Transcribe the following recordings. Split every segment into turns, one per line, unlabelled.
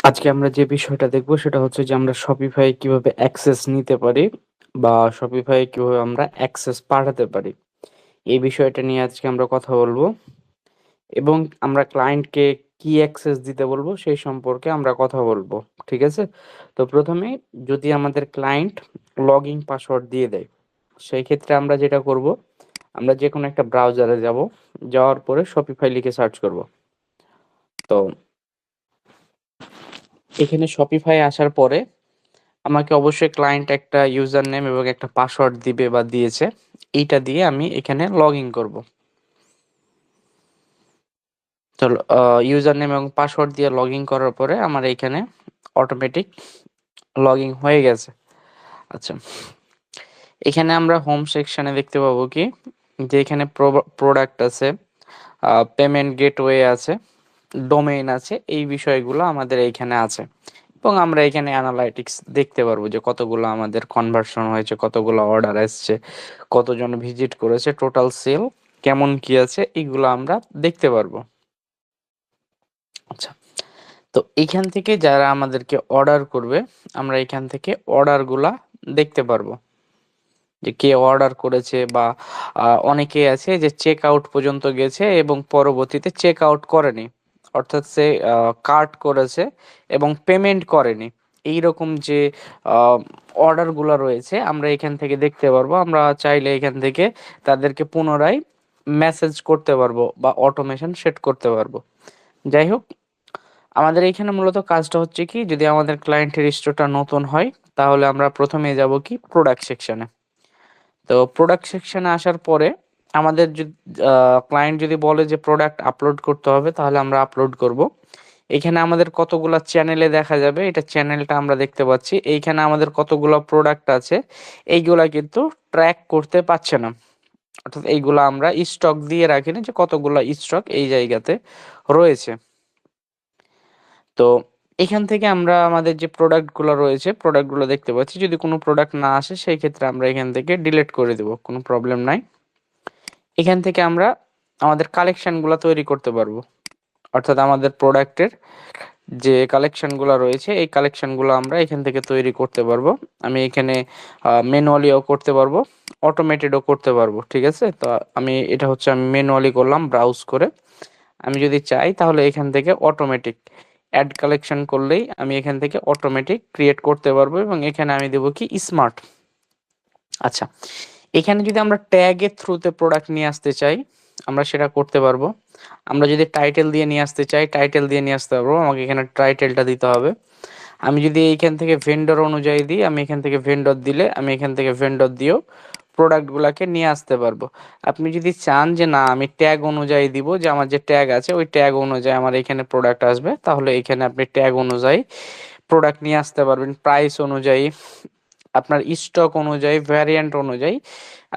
আজকে আমরা যে বিষয়টা দেখব সেটা হচ্ছে যে আমরা Shopify কিভাবে অ্যাক্সেস নিতে পারি বা Shopify কিভাবে আমরা অ্যাক্সেস পাঠাতে পারি। এই বিষয়টা নিয়ে আজকে আমরা কথা বলব এবং আমরা ক্লায়েন্টকে কি অ্যাক্সেস দিতে বলবো সেই সম্পর্কে আমরা কথা বলবো। ঠিক আছে? তো ১ম এ যদি আমাদের ক্লায়েন্ট লগইন পাসওয়ার্ড দিয়ে দেয়, সেই ক্ষেত্রে আমরা যেটা করব, আমরা যেকোনো একটা ব্রাউজারে যাব। যাওয়ার পরে Shopify লিখে সার্চ করব। তো এখানে Shopify আসার পরে আমাকে অবশ্যই ক্লায়েন্ট একটা ইউজার নেম এবং একটা পাসওয়ার্ড দিবে বা দিয়েছে। এইটা দিয়ে আমি এখানে লগইন করব। তো ইউজার নেম এবং পাসওয়ার্ড দিয়ে লগইন করার পরে আমার এইখানে অটোমেটিক লগইন হয়ে গেছে। আচ্ছা। এখানে আমরা হোম সেকশনে দেখতে পাবো কি যে এখানে প্রোডাক্ট আছে, পেমেন্ট গেটওয়ে আছে, ডোমেইন আছে। এই বিষয়গুলো আমাদের এইখানে আছে। এবং আমরা এখানে অ্যানালাইটিক্স দেখতে পারবো যে কতগুলো আমাদের কনভার্সন হয়েছে, কতগুলো অর্ডার এসছে, কতজন ভিজিট করেছে, টোটাল সেল কেমন কি আছে, এগুলো আমরা দেখতে পারবো। আচ্ছা, তো এইখান থেকে যারা আমাদেরকে অর্ডার করবে, আমরা এখান থেকে অর্ডারগুলা দেখতে পারবো যে কে অর্ডার করেছে বা অনেকেই আছে যে চেক আউট পর্যন্ত গেছে এবং পরবর্তীতে চেক আউট করেনি, অর্থাৎ সে কার্ট করেছে এবং পেমেন্ট করেনি। এইরকম যে অর্ডারগুলো রয়েছে আমরা এখান থেকে দেখতে পারবো। আমরা চাইলে এখান থেকে তাদেরকে পুনরায় মেসেজ করতে পারবো বা অটোমেশন সেট করতে পারবো। যাই হোক, আমাদের এইখানে মূলত কাজটা হচ্ছে কি, যদি আমাদের ক্লায়েন্টের স্টোরটা নতুন হয় তাহলে আমরা প্রথমে যাব কি প্রোডাক্ট সেকশনে। তো প্রোডাক্ট সেকশনে আসার পরে আমাদের ক্লায়েন্ট যদি বলে যে প্রোডাক্ট আপলোড করতে হবে তাহলে আমরা আপলোড করব। এখানে আমাদের কতগুলা চ্যানেলে দেখা যাবে, এটা চ্যানেলটা আমরা দেখতে পাচ্ছি। এইখানে আমাদের কতগুলো প্রোডাক্ট আছে এইগুলা কিন্তু ট্র্যাক করতে পারছে না, অর্থাৎ এইগুলা আমরা স্টক দিয়ে রাখিনি যে কতগুলো স্টক এই জায়গাতে রয়েছে। তো এখান থেকে আমরা আমাদের যে প্রোডাক্টগুলো রয়েছে প্রোডাক্টগুলো দেখতে পাচ্ছি। যদি কোনো প্রোডাক্ট না আসে সেই ক্ষেত্রে আমরা এখান থেকে ডিলিট করে দেব, কোনো প্রবলেম নাই। এখান থেকে আমরা আমাদের কালেকশনগুলো তৈরি করতে পারবো, অর্থাৎ আমাদের প্রোডাক্টের যে কালেকশনগুলো রয়েছে এই কালেকশনগুলো আমরা এখান থেকে তৈরি করতে পারবো। আমি এখানে ম্যানুয়ালিও করতে পারবো, অটোমেটেডও করতে পারবো। ঠিক আছে? তো এটা হচ্ছে আমি ম্যানুয়ালি করলাম ব্রাউজ করে। আমি যদি চাই তাহলে এখান থেকে অটোমেটিক অ্যাড কালেকশন করলেই আমি এখান থেকে অটোমেটিক ক্রিয়েট করতে পারবো এবং এখানে আমি দেবো কি স্মার্ট। আচ্ছা, এখানে যদি আমরা ট্যাগের থ্রুতে প্রোডাক্ট নিয়ে আসতে চাই আমরা সেটা করতে পারবো। আমরা যদি টাইটেল দিয়ে নিয়ে আসতে চাই টাইটেল দিয়ে নিয়ে আসতে পারবো, আমাকে এখানে টাইটেলটা দিতে হবে। আমি যদি এইখান থেকে ভেন্ডর অনুযায়ী দিই, আমি এখান থেকে ভেন্ডর দিলে আমি এখান থেকে ভেন্ডর দিয়েও প্রোডাক্টগুলাকে নিয়ে আসতে পারবো। আপনি যদি চান যে না আমি ট্যাগ অনুযায়ী দিব, যে আমার যে ট্যাগ আছে ওই ট্যাগ অনুযায়ী আমার এখানে প্রোডাক্ট আসবে, তাহলে এখানে আপনি ট্যাগ অনুযায়ী প্রোডাক্ট নিয়ে আসতে পারবেন। প্রাইস অনুযায়ী, আপনার স্টক অনুযায়ী, ভ্যারিয়েন্ট অনুযায়ী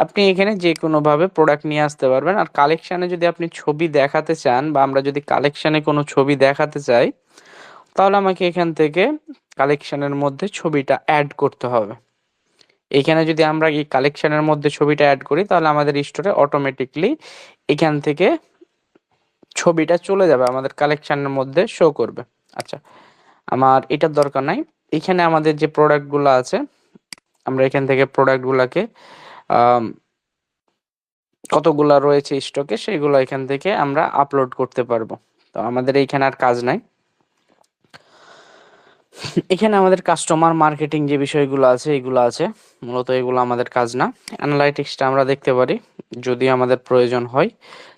আপনি এখানে যেকোনোভাবে প্রোডাক্ট নিয়ে আসতে পারবেন। আর কালেকশানে যদি আপনি ছবি দেখাতে চান বা আমরা যদি কালেকশানে কোনো ছবি দেখাতে চাই তাহলে আমাকে এখান থেকে কালেকশানের মধ্যে ছবিটা অ্যাড করতে হবে। এখানে যদি আমরা এই কালেকশানের মধ্যে ছবিটা অ্যাড করি তাহলে আমাদের স্টোরে অটোমেটিকলি এখান থেকে ছবিটা চলে যাবে, আমাদের কালেকশানের মধ্যে শো করবে। আচ্ছা, আমার এটার দরকার নাই। এখানে আমাদের যে প্রোডাক্টগুলো আছে আমরা এখান থেকে প্রোডাক্টগুলোকে কতগুলা রয়েছে স্টকে সেগুলো এখান থেকে আমরা আপলোড করতে পারবো। তো আমাদের এইখানে আর কাজ নাই। এখানে আমাদের কাস্টমার মার্কেটিং যে বিষয়গুলো আছে এগুলো আছে, মূলত এগুলো আমাদের কাজ না। অ্যানালাইটিক্সটা আমরা দেখতে পারি, যদি আমাদের প্রয়োজন হয়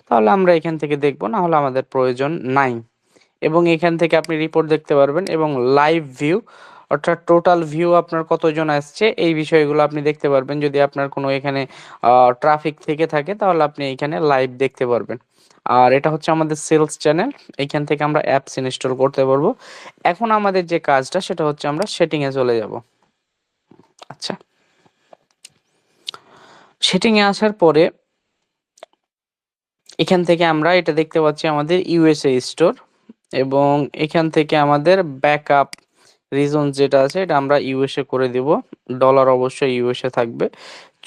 তাহলে আমরা এখান থেকে দেখব, না হলে আমাদের প্রয়োজন নাই। এবং এখান থেকে আপনি রিপোর্ট দেখতে পারবেন এবং লাইভ ভিউ, অর্থাৎ টোটাল ভিউ আপনার কতজন আসছে এই বিষয়গুলো আপনি দেখতে পারবেন। যদি আপনার কোনো এখানে ট্রাফিক থেকে থাকে তাহলে আপনি এখানে লাইভ দেখতে পারবেন। আর এটা হচ্ছে আমাদের সেলস চ্যানেল, এইখান থেকে আমরা অ্যাপস ইনস্টল করতে পারবো। এখন আমাদের যে কাজটা সেটা হচ্ছে আমরা সেটিংয়ে চলে যাব। আচ্ছা, সেটিংয়ে আসার পরে এখান থেকে আমরা এটা দেখতে পাচ্ছি আমাদের ইউএসএ স্টোর, এবং এখান থেকে আমাদের ব্যাকআপ রিজন যেটা আছে এটা আমরা ইউএসএ করে দিব। ডলার অবশ্যই ইউএসএ থাকবে।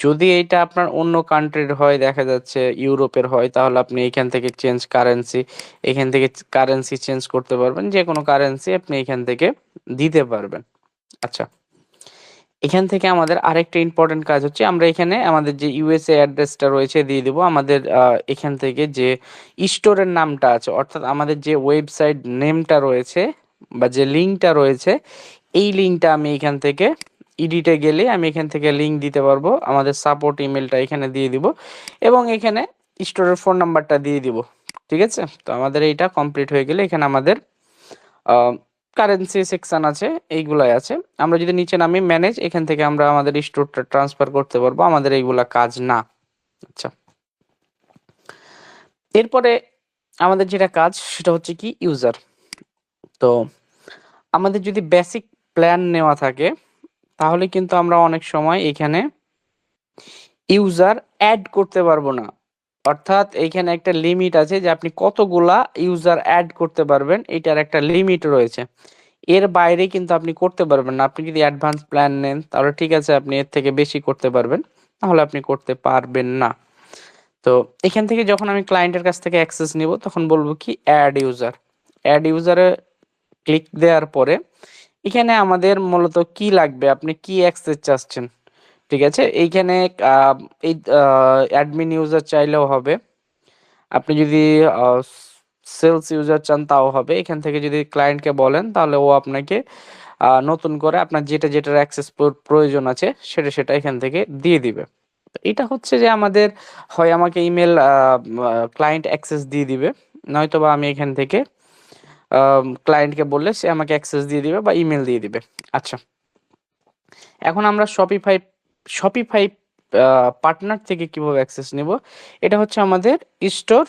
যদি এইটা আপনার অন্য কান্ট্রির হয়, দেখা যাচ্ছে ইউরোপের হয়, তাহলে আপনি এখান থেকে চেঞ্জ কারেন্সি, এখান থেকে কারেন্সি চেঞ্জ করতে পারবেন, যে কোনো কারেন্সি আপনি এখান থেকে দিতে পারবেন। আচ্ছা, এখান থেকে আমাদের আরেকটা ইম্পর্টেন্ট কাজ হচ্ছে, আমরা এখানে আমাদের যে ইউএসএ অ্যাড্রেসটা রয়েছে দিয়ে দিব। আমাদের এখান থেকে যে স্টোরের নামটা আছে, অর্থাৎ আমাদের যে ওয়েবসাইট নেমটা রয়েছে বা যে লিঙ্কটা রয়েছে, এই লিঙ্কটা আমি এখান থেকে এডিটে গেলে আমি এখান থেকে লিঙ্ক দিতে পারবো। আমাদের সাপোর্ট ইমেলটা এখানে দিয়ে দিব এবং এখানে স্টোরের ফোন নাম্বারটা দিয়ে দিব। ঠিক আছে, তো আমাদের এইটা কমপ্লিট হয়ে গেলে এখানে আমাদের কারেন্সি সেকশন আছে, এইগুলাই আছে। আমরা যদি নিচে নামি ম্যানেজ, এখান থেকে আমরা আমাদের স্টোরটা ট্রান্সফার করতে পারবো, আমাদের এইগুলা কাজ না। আচ্ছা, এরপরে আমাদের যেটা কাজ সেটা হচ্ছে কি ইউজার। তো আমাদের যদি বেসিক প্ল্যান নেওয়া থাকে তাহলে কিন্তু আমরা অনেক সময় এখানে ইউজার অ্যাড করতে পারবো না। অর্থাৎ এইখানে একটা লিমিট আছে যে আপনি কতগুলা ইউজার অ্যাড করতে পারবেন, এটার একটা লিমিট রয়েছে। এর বাইরে কিন্তু আপনি করতে পারবেন না। আপনি যদি অ্যাডভান্স প্ল্যান নেন তাহলে ঠিক আছে, আপনি এর থেকে বেশি করতে পারবেন, তাহলে আপনি করতে পারবেন না। তো এখান থেকে যখন আমি ক্লায়েন্টের কাছ থেকে অ্যাক্সেস নিব তখন বলবো কি অ্যাড ইউজার। অ্যাড ইউজারে ক্লিক দেওয়ার পরে এখানে আমাদের মূলত কি লাগবে, আপনি কি অ্যাক্সেস চাচ্ছেন। ঠিক আছে, এইখানে এই অ্যাডমিন ইউজার চাইলেও হবে, আপনি যদি সেলস ইউজার চান তাও হবে। এখান থেকে যদি ক্লায়েন্টকে বলেন তাহলে ও আপনাকে নতুন করে আপনার যেটা যেটার অ্যাক্সেস প্রয়োজন আছে সেটা সেটা এখান থেকে দিয়ে দিবে। তো এটা হচ্ছে যে আমাদের হয় আমাকে ইমেল ক্লায়েন্ট অ্যাক্সেস দিয়ে দিবে, নয়তো বা আমি এখান থেকে ক্লায়েন্টকে বললে সে আমাকে অ্যাক্সেস দিয়ে দিবে বা ইমেল দিয়ে দিবে। আচ্ছা, এখন আমরা শপিফাই শপিফাই পার্টনার থেকে কিভাবে অ্যাক্সেস নিব। এটা হচ্ছে আমাদের স্টোর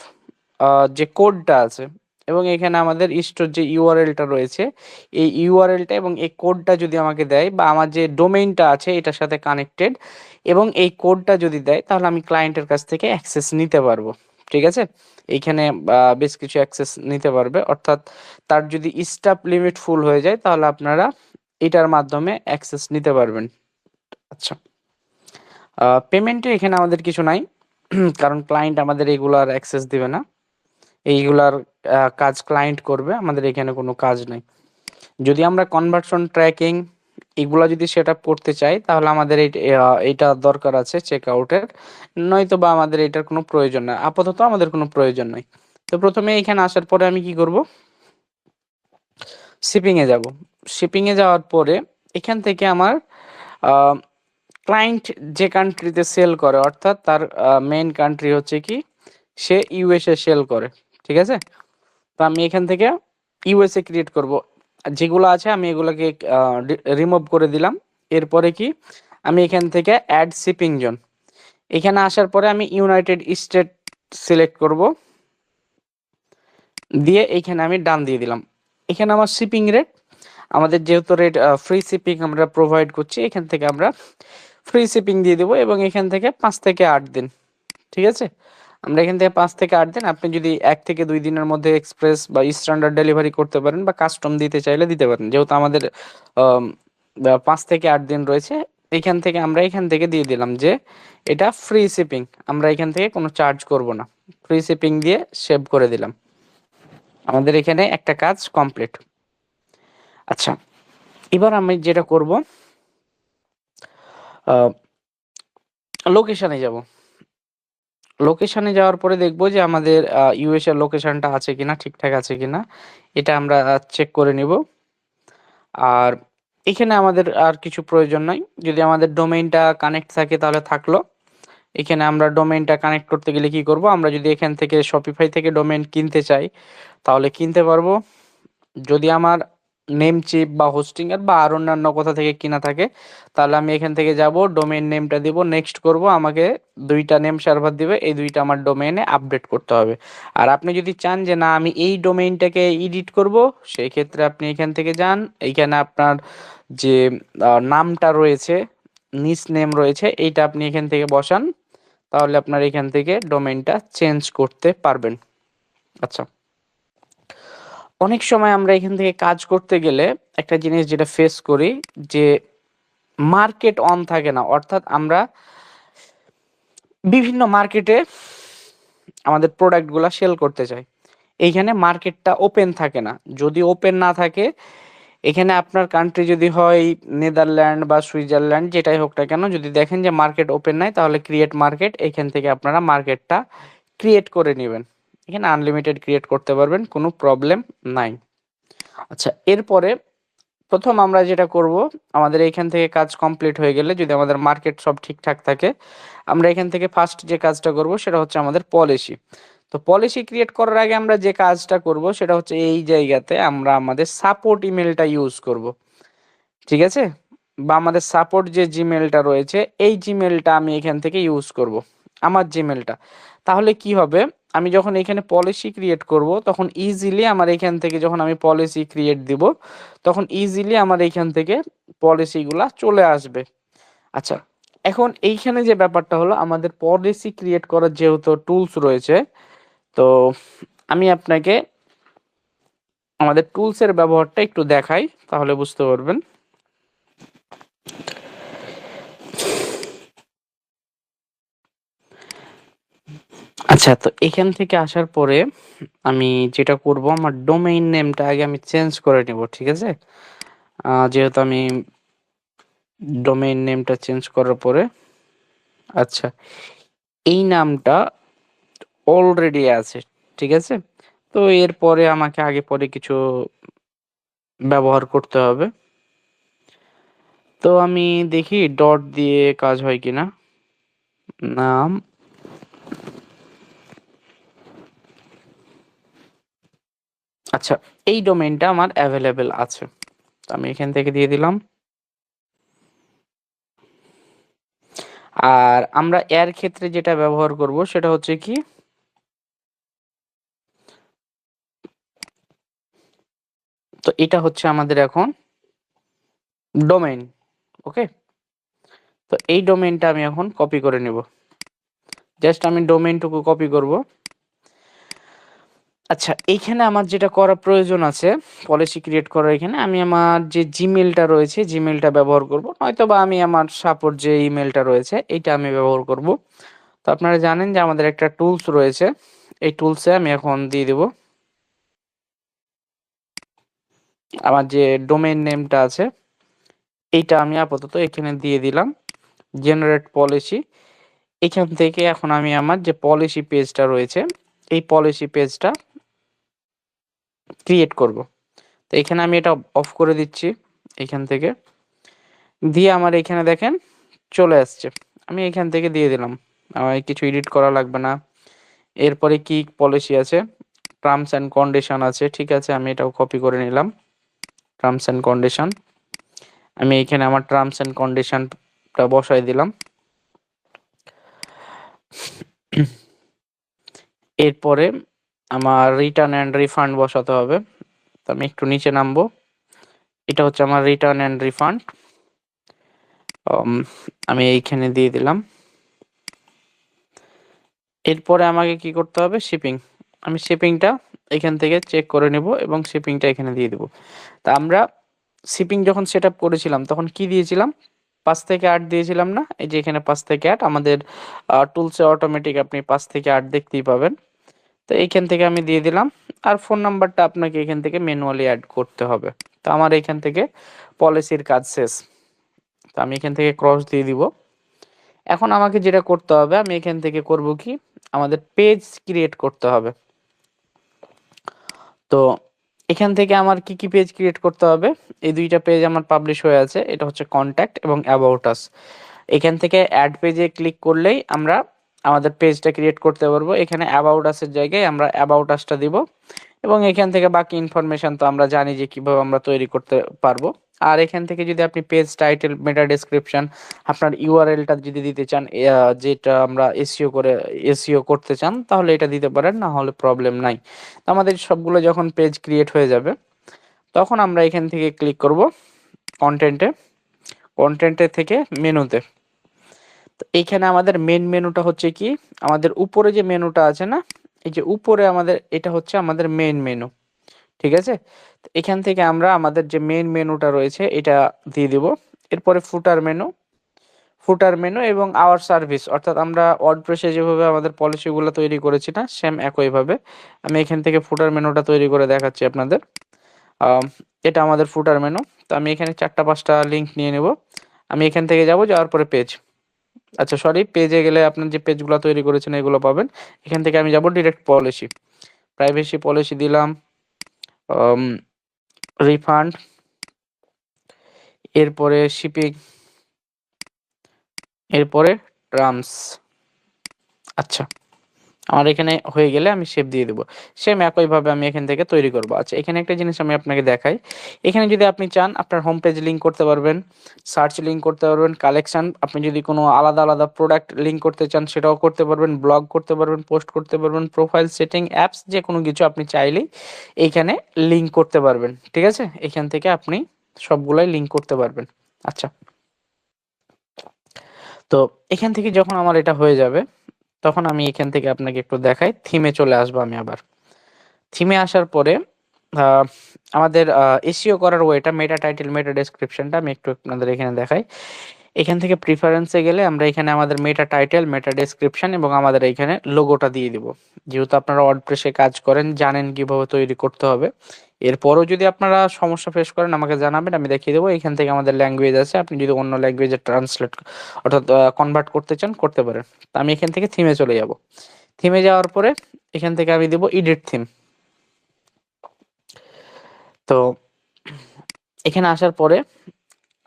যে কোডটা আছে এবং এখানে আমাদের স্টোর যে ইউআরএলটা রয়েছে, এই ইউআরএলটা এবং এই কোডটা যদি আমাকে দেয় বা আমার যে ডোমেইনটা আছে এটার সাথে কানেক্টেড এবং এই কোডটা যদি দেয় তাহলে আমি ক্লায়েন্টের কাছ থেকে অ্যাক্সেস নিতে পারবো। ঠিক আছে, এইখানে বেশ কিছু অ্যাক্সেস নিতে পারবে, অর্থাৎ তার যদি স্টাফ লিমিট ফুল হয়ে যায় তাহলে আপনারা এটার মাধ্যমে অ্যাক্সেস নিতে পারবেন। আচ্ছা, পেমেন্টে এখানে আমাদের কিছু নাই কারণ ক্লায়েন্ট আমাদের এগুলার অ্যাক্সেস দিবে না, এইগুলার কাজ ক্লায়েন্ট করবে, আমাদের এখানে কোনো কাজ নাই। যদি আমরা কনভার্সন ট্র্যাকিং এগুলা যদি সেট আপ করতে চাই তাহলে আমাদের এইটা দরকার আছে চেক আউটের, নয়তো বা আমাদের এটার কোনো প্রয়োজন নাই, আপাতত আমাদের কোনো প্রয়োজন নাই। তো প্রথমে এখানে আসার পরে আমি কি করব, শিপিং এ যাব। শিপিং এ যাওয়ার পরে এখান থেকে আমার ক্লায়েন্ট যে কান্ট্রিতে সেল করে, অর্থাৎ তার মেইন কান্ট্রি হচ্ছে কি সে ইউএসএ সেল করে। ঠিক আছে, তো আমি এখান থেকে ইউএসএ ক্রিয়েট করব, যেগুলো আছে আমি এগুলোকে রিমুভ করে দিলাম। এরপরে কি আমি এখান থেকে অ্যাড শিপিং জোন, এখানে আসার পরে আমি ইউনাইটেড স্টেট সিলেক্ট করব, দিয়ে এইখানে আমি ডান দিয়ে দিলাম। এখানে আমার শিপিং রেট, আমাদের যেহেতু রেট ফ্রি শিপিং আমরা প্রোভাইড করছি, এখান থেকে আমরা ফ্রি শিপিং দিয়ে দেবো এবং এখান থেকে 5 থেকে 8 দিন। ঠিক আছে, আমরা এখান থেকে 5 থেকে 8 দিন, আপনি যদি 1 থেকে 2 দিনের মধ্যে এক্সপ্রেস বা স্ট্যান্ডার্ড ডেলিভারি করতে পারেন বা কাস্টম দিতে চাইলে দিতে পারেন, যেহেতু আমাদের 5 থেকে 8 দিন রয়েছে। এখান থেকে আমরা এখান থেকে দিয়ে দিলাম যে এটা ফ্রি শিপিং, আমরা এখান থেকে কোনো চার্জ করব না, ফ্রি শিপিং দিয়ে সেভ করে দিলাম। আমাদের এখানে একটা কাজ কমপ্লিট। আচ্ছা, এবার আমি যেটা করব, লোকেশনে যাব। লোকেশনে যাওয়ার পরে দেখব যে আমাদের ইউএস এর লোকেশনটা আছে কিনা, ঠিকঠাক আছে কিনা, এটা আমরা চেক করে নিব। আর এখানে আমাদের আর কিছু প্রয়োজন নাই, যদি আমাদের ডোমেইনটা কানেক্ট থাকে তাহলে থাকলো। এখানে আমরা ডোমেইনটা কানেক্ট করতে গেলে কি করব, আমরা যদি এখান থেকে শপিফাই থেকে ডোমেইন কিনতে চাই তাহলে কিনতে পারবো। যদি আমার নেম চিপ বা হোস্টিং এর বা আর অন্যান্য কোথা থেকে কিনা থাকে তাহলে আমি এখান থেকে যাব, ডোমেইন নেমটা দিব, নেক্সট করব, আমাকে দুইটা নেম সার্ভার দিবে, এই দুইটা আমার ডোমেইনে আপডেট করতে হবে। আর আপনি যদি চান যে না আমি এই ডোমেইনটাকে এডিট করব, সেই ক্ষেত্রে আপনি এখান থেকে যান, এইখানে আপনার যে নামটা রয়েছে, নিস নেম রয়েছে, এইটা আপনি এখান থেকে বসান, তাহলে আপনার এখান থেকে ডোমেইনটা চেঞ্জ করতে পারবেন। আচ্ছা, অনেক সময় আমরা এখান থেকে কাজ করতে গেলে একটা জিনিস যেটা ফেস করি যে মার্কেট অন থাকে না, অর্থাৎ আমরা বিভিন্ন মার্কেটে আমাদের প্রোডাক্টগুলা সেল করতে চাই। এইখানে মার্কেটটা ওপেন থাকে না। যদি ওপেন না থাকে, এখানে আপনার কান্ট্রি যদি হয় নেদারল্যান্ড বা সুইজারল্যান্ড যেটাই হোক না কেন, যদি দেখেন যে মার্কেট ওপেন নাই তাহলে ক্রিয়েট মার্কেট, এখান থেকে আপনারা মার্কেটটা ক্রিয়েট করে নিবেন। এখানে আনলিমিটেড ক্রিয়েট করতে পারবেন, কোনো প্রবলেম নাই। আচ্ছা, এরপরে প্রথম আমরা যেটা করব, আমাদের এইখান থেকে কাজ কমপ্লিট হয়ে গেলে যদি আমাদের মার্কেট সব ঠিকঠাক থাকে, আমরা এখান থেকে ফার্স্ট যে কাজটা করব সেটা হচ্ছে আমাদের পলিসি। তো পলিসি ক্রিয়েট করার আগে আমরা যে কাজটা করব সেটা হচ্ছে এই জায়গাতে আমরা আমাদের সাপোর্ট ইমেলটা ইউজ করব। ঠিক আছে? বা আমাদের সাপোর্ট যে জিমেলটা রয়েছে এই জিমেলটা আমি এখান থেকে ইউজ করব, আমার জিমেলটা। তাহলে কি হবে, আমি যখন এখানে পলিসি ক্রিয়েট করব তখন ইজিলি আমার এখান থেকে, যখন আমি পলিসি ক্রিয়েট দিব তখন ইজিলি আমার এইখান থেকে পলিসিগুলা চলে আসবে। আচ্ছা, এখন এইখানে যে ব্যাপারটা হলো, আমাদের পলিসি ক্রিয়েট করার যেহেতু টুলস রয়েছে, তো আমি আপনাকে আমাদের টুলসের ব্যবহারটা একটু দেখাই, তাহলে বুঝতে পারবেন। আচ্ছা, তো এখান থেকে আসার পরে আমি যেটা করব, আমার ডোমেইন নেমটা আগে আমি চেঞ্জ করে নেব। ঠিক আছে? যেহেতু আমি ডোমেইন নেমটা চেঞ্জ করার পরে, আচ্ছা, এই নামটা অলরেডি আছে। ঠিক আছে? তো এরপরে আমাকে আগে পরে কিছু ব্যবহার করতে হবে। তো আমি দেখি ডট দিয়ে কাজ হয় কিনা। নাম, আচ্ছা, এই ডোমেইনটা আমার অ্যাভেলেবেল আছে, তো আমি এখান থেকে দিয়ে দিলাম। আর আমরা এর ক্ষেত্রে যেটা ব্যবহার করব সেটা হচ্ছে কি, তো এটা হচ্ছে আমাদের এখন ডোমেইন। ওকে, তো এই ডোমেইনটা আমি এখন কপি করে নেব। জাস্ট আমি ডোমেইনটুকু কপি করব। আচ্ছা, এইখানে আমার যেটা করা প্রয়োজন আছে পলিসি ক্রিয়েট করার, এখানে আমি আমার যে জিমেলটা রয়েছে জিমেলটা ব্যবহার করব, নয়তো বা আমি আমার সাপোর্ট যে ইমেলটা রয়েছে এইটা আমি ব্যবহার করব। তো আপনারা জানেন যে আমাদের একটা টুলস রয়েছে, এই টুলসে আমি এখন দিয়ে দেব আমার যে ডোমেইন নেমটা আছে, এইটা আমি আপাতত এখানে দিয়ে দিলাম, জেনারেট পলিসি। এখান থেকে এখন আমি আমার যে পলিসি পেজটা রয়েছে এই পলিসি পেজটা ক্রিয়েট করব। তো এখানে আমি এটা অফ করে দিচ্ছি এখান থেকে, দিয়ে আমার এখানে দেখেন চলে আসছে। আমি এখান থেকে দিয়ে দিলাম, আমার কিছু এডিট করা লাগবে না। এরপরে কি পলিসি আছে, টার্মস অ্যান্ড কন্ডিশন আছে। ঠিক আছে, আমি এটাও কপি করে নিলাম, টার্মস অ্যান্ড কন্ডিশন। আমি এখানে আমার টার্মস অ্যান্ড কন্ডিশনটা বসাই দিলাম। এরপরে আমার রিটার্ন অ্যান্ড রিফান্ড বসাতে হবে। তো আমি একটু নিচে নামবো, এটা হচ্ছে আমার রিটার্ন অ্যান্ড রিফান্ড। আমি এইখানে দিয়ে দিলাম। এরপরে আমাকে কি করতে হবে, শিপিং। আমি শিপিংটা এখান থেকে চেক করে নেব এবং শিপিংটা এখানে দিয়ে দেব। তা আমরা শিপিং যখন সেট আপ করেছিলাম তখন কি দিয়েছিলাম, 5 থেকে 8 দিয়েছিলাম না? এই যে এখানে 5 থেকে 8 আমাদের টুলসে অটোমেটিক আপনি 5 থেকে 8 দেখতেই পাবেন। তো এইখান থেকে আমি দিয়ে দিলাম। আর ফোন নাম্বারটা আপনাকে এখান থেকে ম্যানুয়ালি অ্যাড করতে হবে। তো আমার এখান থেকে পলিসির কাজ শেষ। তো আমি এখান থেকে ক্রস দিয়ে দিব। এখন আমাকে যেটা করতে হবে, আমি এখান থেকে করব কি, আমাদের পেজ ক্রিয়েট করতে হবে। তো এখান থেকে আমার কি কি পেজ ক্রিয়েট করতে হবে, এই দুইটা পেজ আমার পাবলিশ হয়ে আছে, এটা হচ্ছে কন্ট্যাক্ট এবং অ্যাবাউট আস। এখান থেকে অ্যাড পেজে ক্লিক করলেই আমরা আমাদের পেজটা ক্রিয়েট করতে পারবো। এখানে অ্যাবাউট আসের জায়গায় আমরা অ্যাবাউট আসটা দিব এবং এখান থেকে বাকি ইনফরমেশন তো আমরা জানি যে কিভাবে আমরা তৈরি করতে পারবো। আর এখান থেকে যদি আপনি পেজ টাইটেল, মেটা ডেসক্রিপশন, আপনার ইউআরএলটা যদি দিতে চান, যেটা আমরা এসইও করতে চান তাহলে এটা দিতে পারেন, না হলে প্রবলেম নাই। তো আমাদের সবগুলো যখন পেজ ক্রিয়েট হয়ে যাবে তখন আমরা এখান থেকে ক্লিক করব কন্টেন্টে, কন্টেন্টে থেকে মেনুতে। তো এইখানে আমাদের মেন মেনুটা হচ্ছে কি, আমাদের উপরে যে মেনুটা আছে না, এই যে উপরে আমাদের এটা হচ্ছে আমাদের মেন মেনু। ঠিক আছে? তো এখান থেকে আমরা আমাদের যে মেন মেনুটা রয়েছে এটা দিয়ে দিব। এরপরে ফুটার মেনু, ফুটার মেনু এবং আওয়ার সার্ভিস, অর্থাৎ আমরা ওয়ার্ডপ্রেসে যেভাবে আমাদের পলিসিগুলো তৈরি করেছি না, সেম একইভাবে আমি এখান থেকে ফুটার মেনুটা তৈরি করে দেখাচ্ছি আপনাদের। আম, এটা আমাদের ফুটার মেনু। তো আমি এখানে 4টা 5টা লিঙ্ক নিয়ে নেব। আমি এখান থেকে যাব, যাওয়ার পরে পেজ, আচ্ছা সরি, পেজে গেলে আপনার যে পেজগুলো তৈরি করেছেন এগুলো পাবেন। এখান থেকে আমি যাব ডিরেক্ট পলিসি, প্রাইভেসি পলিসি দিলাম, রিফান্ড, এরপরে শিপিং, এরপরে টার্মস। আচ্ছা, আমার এখানে হয়ে গেলে আমি সেভ দিয়ে দেবো। সেম একইভাবে আমি এখান থেকে তৈরি করব। আচ্ছা, এখানে একটা জিনিস আমি আপনাকে দেখাই। এখানে যদি আপনি চান আপনার হোম পেজ লিঙ্ক করতে পারবেন, সার্চ লিঙ্ক করতে পারবেন, কালেকশন, আপনি যদি কোনো আলাদা আলাদা প্রোডাক্ট লিঙ্ক করতে চান সেটাও করতে পারবেন, ব্লগ করতে পারবেন, পোস্ট করতে পারবেন, প্রোফাইল সেটিং, অ্যাপস, যে কোনো কিছু আপনি চাইলেই এইখানে লিঙ্ক করতে পারবেন। ঠিক আছে, এখান থেকে আপনি সবগুলাই লিঙ্ক করতে পারবেন। আচ্ছা, তো এখান থেকে যখন আমার এটা হয়ে যাবে তখন আমি এখান থেকে আপনাকে একটু দেখাই, থিমে চলে আসবো আমি আবার। থিমে আসার পরে আহ, আমাদের এসইও করার ওয়েটা, মেটা টাইটেল, মেটা ডেসক্রিপশনটা আমি একটু আপনাদের এখানে দেখাই। এখান থেকে প্রিফারেন্সে গেলে আমরা এখানে আমাদের মেটা টাইটেল, মেটা ডেসক্রিপশন এবং আমাদের এখানে লোগোটা দিয়ে দিব। যেহেতু আপনারা ওয়ার্ডপ্রেসে কাজ করেন, জানেন কিভাবে তৈরি করতে হবে। এরপরও যদি আপনারা সমস্যা ফেস করেন আমাকে জানাবেন, আমি দেখিয়ে দেবো। এখান থেকে আমাদের ল্যাঙ্গুয়েজ আছে, আপনি যদি অন্য ল্যাঙ্গুয়েজে ট্রান্সলেট অর্থাৎ কনভার্ট করতে চান করতে পারেন। তো আমি এখান থেকে থিমে চলে যাব। থিমে যাওয়ার পরে এখান থেকে আমি দেবো এডিট থিম। তো এখানে আসার পরে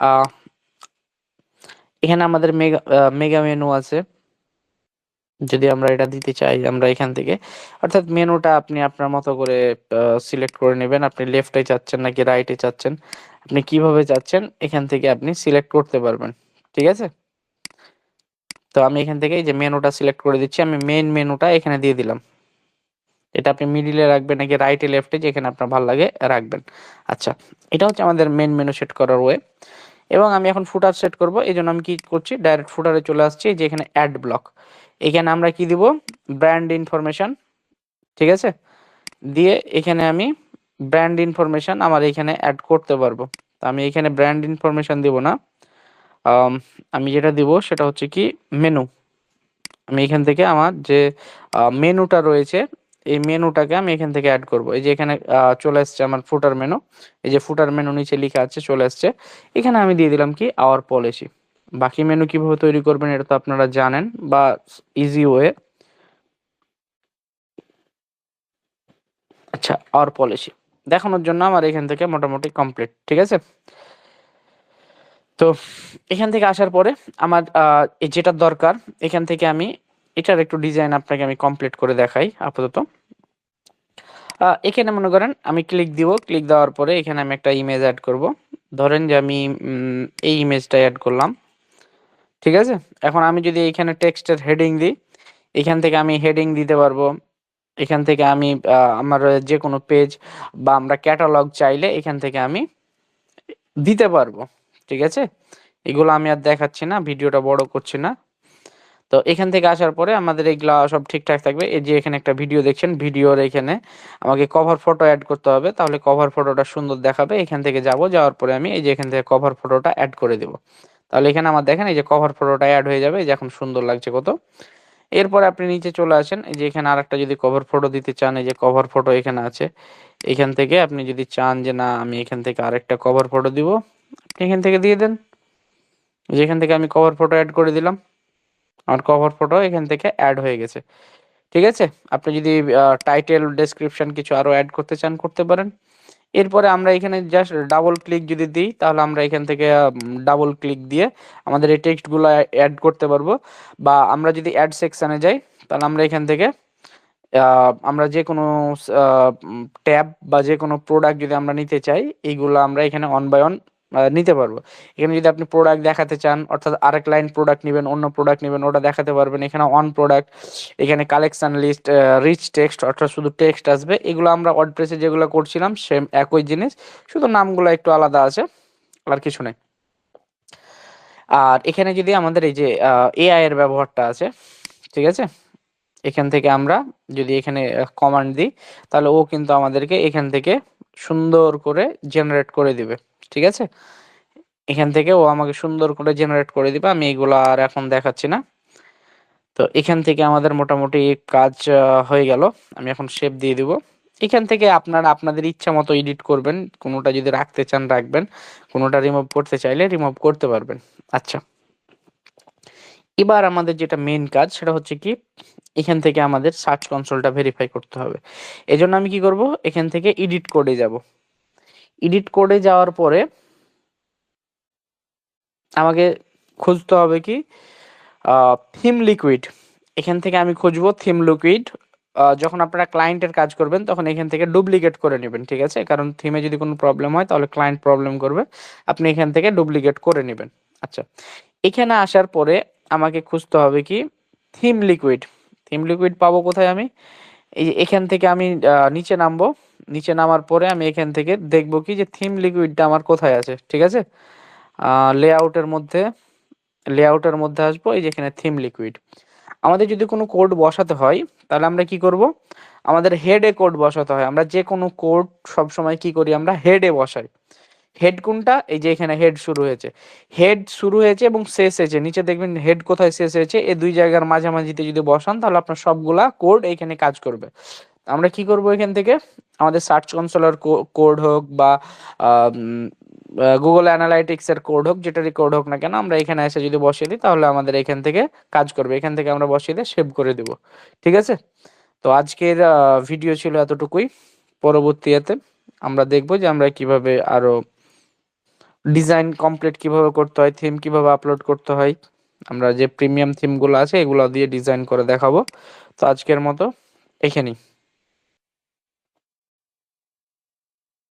আহ, এখানে আমাদের মেগা মেগা মেনু আছে। যদি আমরা এটা দিতে চাই আমরা এখান থেকে, অর্থাৎ মেনুটা আপনি আপনার মতো করে সিলেক্ট করে নেবেন। আপনি লেফটে চাচ্ছেন নাকি রাইটে চাচ্ছেন, আপনি কিভাবে চাচ্ছেন এখান থেকে আপনি সিলেক্ট করতে পারবেন। ঠিক আছে, তো আমি এখান থেকে এই যে মেনুটা সিলেক্ট করে দিচ্ছি, আমি মেইন মেনুটা এখানে দিয়ে দিলাম। এটা আপনি মিডিলে রাখবেন নাকি রাইটে লেফটে, যেখানে আপনার ভালো লাগে রাখবেন। আচ্ছা, এটা হচ্ছে আমাদের মেন মেনু সেট করার ওয়ে। এবং আমি এখন ফুটার সেট করব, এই জন্য আমি কি করছি, ডাইরেক্ট ফুটারে চলে আসছি। যে এখানে অ্যাড ব্লক, এখানে আমরা কি দিব, ব্র্যান্ড ইনফরমেশন। ঠিক আছে, দিয়ে এখানে আমি ব্র্যান্ড ইনফরমেশন আমার এখানে অ্যাড করতে পারবো। তো আমি এখানে ব্র্যান্ড ইনফরমেশন দিব না, আমি যেটা দিব সেটা হচ্ছে কি মেনু। আমি এখান থেকে আমার যে মেনুটা রয়েছে এই মেনুটাকে আমি এখান থেকে অ্যাড করব। এই যে এখানে চলে আসছে আমার ফুটার মেনু, এই যে ফুটার মেনু নিচে লেখা আছে চলে আসছে। এখানে আমি দিয়ে দিলাম কি আওয়ার পলিসি। বাকি মেনু কিভাবে তৈরি করবেন এটা তো আপনারা জানেন, বা ইজি ওয়ে। আচ্ছা, আওয়ার পলিসি দেখানোর জন্য আমার এখান থেকে মোটামুটি কমপ্লিট। ঠিক আছে, তো এখান থেকে আসার পরে আমার যেটা দরকার, এখান থেকে আমি এটার একটু ডিজাইন আপনাকে আমি কমপ্লিট করে দেখাই আপাতত। এখানে মনে করেন আমি ক্লিক দিব, ক্লিক দেওয়ার পরে এখানে আমি একটা ইমেজ অ্যাড করব। ধরেন যে আমি এই ইমেজটা অ্যাড করলাম। ঠিক আছে, এখন আমি যদি এখানে টেক্সটের হেডিং দিই, এখান থেকে আমি হেডিং দিতে পারবো। এখান থেকে আমি আমার যে কোনো পেজ বা আমরা ক্যাটালগ চাইলে এখান থেকে আমি দিতে পারবো। ঠিক আছে, এগুলো আমি আর দেখাচ্ছি না, ভিডিওটা বড় করছি না। তো এখান থেকে আসার পরে আমাদের এগুলা সব ঠিকঠাক থাকবে। এই যে এখানে একটা ভিডিও দেখছেন, ভিডিওর এখানে আমাকে কভার ফটো অ্যাড করতে হবে, তাহলে কভার ফটোটা সুন্দর দেখাবে। এখান থেকে যাওয়ার পরে আমি এই যে এখান থেকে কভার ফটোটা অ্যাড করে দেব। তাহলে এখানে আমার দেখেন এই যে কভার ফটোটা অ্যাড হয়ে যাবে, এই যে এখন সুন্দর লাগছে কত। এরপরে আপনি নিচে চলে আসেন, এই যে এখানে আরেকটা যদি কভার ফটো দিতে চান, এই যে কভার ফটো এখানে আছে। এখান থেকে আপনি যদি চান যে না আমি এখান থেকে আরেকটা কভার ফটো দিব, আপনি এখান থেকে দিয়ে দেন। যেখান থেকে আমি কভার ফটো অ্যাড করে দিলাম, আমার কভার ফটো এখান থেকে অ্যাড হয়ে গেছে। ঠিক আছে, আপনি যদি টাইটেল ডেসক্রিপশন কিছু আরো অ্যাড করতে চান করতে পারেন। এরপরে আমরা এখানে জাস্ট ডাবল ক্লিক যদি দিই, তাহলে আমরা এখান থেকে ডাবল ক্লিক দিয়ে আমাদের এই টেক্সটগুলো অ্যাড করতে পারবো। বা আমরা যদি অ্যাড সেকশনে যাই, তাহলে আমরা এখান থেকে আমরা যে কোনো ট্যাব বা যে কোনো প্রোডাক্ট যদি আমরা নিতে চাই, এইগুলো আমরা এখানে অন বাই অন নিতে পারবো। এখানে যদি আপনি প্রোডাক্ট দেখাতে চান, অর্থাৎ আরেক লাইন প্রোডাক্ট নেবেন, অন্য প্রোডাক্ট নেবেন, ওটা দেখাতে পারবেন। এখানে অন প্রোডাক্ট, এখানে কালেকশন লিস্ট, রিচ টেক্সট, অর্থাৎ শুধু টেক্সট আসবে। এগুলো আমরা ওয়ার্ডপ্রেসে যেগুলো করছিলাম সেম একই জিনিস, শুধু নামগুলো একটু আলাদা আছে, আর কিছু নেই। আর এখানে যদি আমাদের এই যে এআই এর ব্যবহারটা আছে, ঠিক আছে, এখান থেকে আমরা যদি এখানে কমান্ড দিই, তাহলে ও কিন্তু আমাদেরকে এখান থেকে সুন্দর করে জেনারেট করে দিবে। ঠিক আছে, এখান থেকে ও আমাকে সুন্দর করে জেনারেট করে দিবে। আমি এগুলো আর এখন দেখাচ্ছি না। তো এখান থেকে আমাদের মোটামুটি কাজ হয়ে গেল। আমি এখন শেপ দিয়ে দিব। এখান থেকে আপনারা আপনাদের ইচ্ছা মতো এডিট করবেন, কোনোটা যদি রাখতে চান রাখবেন, কোনোটা রিমুভ করতে চাইলে রিমুভ করতে পারবেন। আচ্ছা, এবার আমাদের যেটা মেইন কাজ সেটা হচ্ছে কি, এখান থেকে আমাদের সার্চ কনসোলটা ভেরিফাই করতে হবে। এজন্য আমি কি করব, এখান থেকে এডিট কোডে যাব। এডিট কোডে যাওয়ার পরে আমাকে খুঁজতে হবে কি, থিম লিকুইড। এখান থেকে আমি খুঁজবো থিম লিকুইড। যখন আপনারা ক্লায়েন্টের কাজ করবেন তখন এখান থেকে ডুপ্লিকেট করে নেবেন, ঠিক আছে? কারণ থিমে যদি কোনো প্রবলেম হয় তাহলে ক্লায়েন্ট প্রবলেম করবে, আপনি এখান থেকে ডুপ্লিকেট করে নেবেন। আচ্ছা, এখানে আসার পরে আমাকে খুঁজতে হবে কি, থিম লিকুইড। থিম লিকুইড পাবো কোথায় আমি? এই যে এখান থেকে আমি নিচে নামবো। নিচে নামার পরে আমি এখান থেকে দেখবো কি যে থিম লিকুইডটা আমার কোথায় আছে, ঠিক আছে? লেআউটের মধ্যে, লেআউটের মধ্যে আসবো, এই যেখানে থিম লিকুইড। আমাদের যদি কোনো কোড বসাতে হয় তাহলে আমরা কি করব, আমাদের হেডে কোড বসাতে হয়। আমরা যে কোনো কোড সবসময় কি করি, আমরা হেডে বসাই। হেড কোনটা, এই যে এখানে হেড শুরু হয়েছে, হেড শুরু হয়েছে এবং শেষ হয়েছে, নিচে দেখবেন হেড কোথায় শেষ হয়েছে, এই দুই জায়গার মাঝামাঝিতে যদি বসান তাহলে আপনার সবগুলা কোড এখানে কাজ করবে। আমরা কি করব, এখান থেকে আমাদের সার্চ কনসোলের কোড হোক বা গুগল অ্যানালাইটিক্স এর কোড হোক, যেটারই কোড হোক না কেন, আমরা এখানে এসে যদি বসিয়ে দিই তাহলে আমাদের এখান থেকে কাজ করবে। এখান থেকে আমরা বসিয়ে দিয়ে সেভ করে দিব, ঠিক আছে? তো আজকের ভিডিও ছিল এতটুকুই। পরবর্তীতে আমরা দেখব যে আমরা কিভাবে আরো ডিজাইন কমপ্লিট কিভাবে করতে হয়, থিম কিভাবে আপলোড করতে হয়, আমরা যে প্রিমিয়াম থিমগুলো আছে এগুলো দিয়ে ডিজাইন করে দেখাবো। তো আজকের মতো এখানেই।